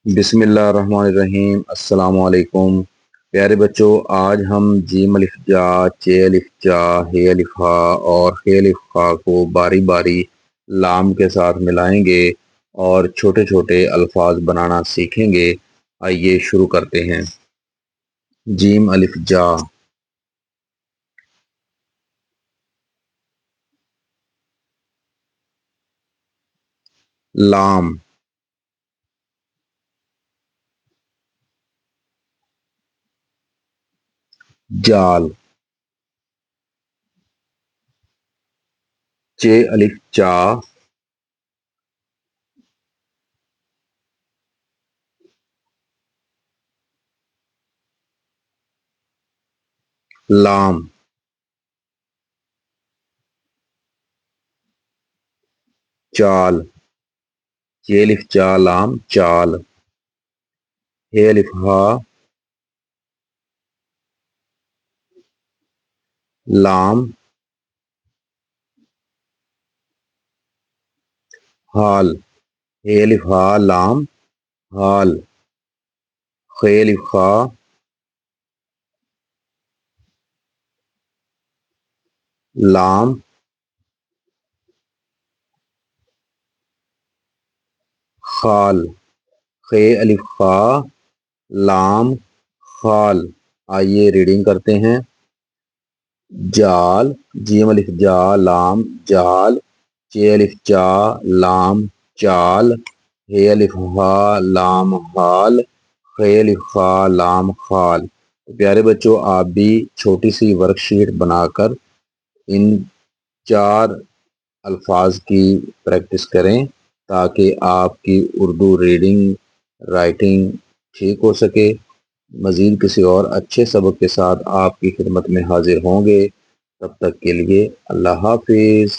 بسم اللہ الرحمن الرحیم۔ السلام علیکم پیارے بچوں، آج ہم جیم الف جا، چے الف جا، ہے الف ہا اور خے الف خا کو باری باری لام کے ساتھ ملائیں گے اور چھوٹے چھوٹے الفاظ بنانا سیکھیں گے۔ آئیے شروع کرتے ہیں۔ جیم الف جا، لام، جال، چے الف چا، لام، چال، چے الف چا لام چال، ہے الف ہا، لام، حال، ہے الف ہا لام حال، خے الف خا، لام، خال، خے الف خا، لام، خال۔ آئیے ریڈنگ کرتے ہیں۔ جال، جیم الف جا لام جال، چے الف چا لام چال، ہے الف ہا لام حال، خے الف خا لام خال۔ پیارے بچوں، آپ بھی چھوٹی سی ورک شیٹ بنا کر ان 4 الفاظ کی پریکٹس کریں تاکہ آپ کی اردو ریڈنگ رائٹنگ ٹھیک ہو سکے۔ مزید کسی اور اچھے سبق کے ساتھ آپ کی خدمت میں حاضر ہوں گے۔ تب تک کے لیے اللہ حافظ۔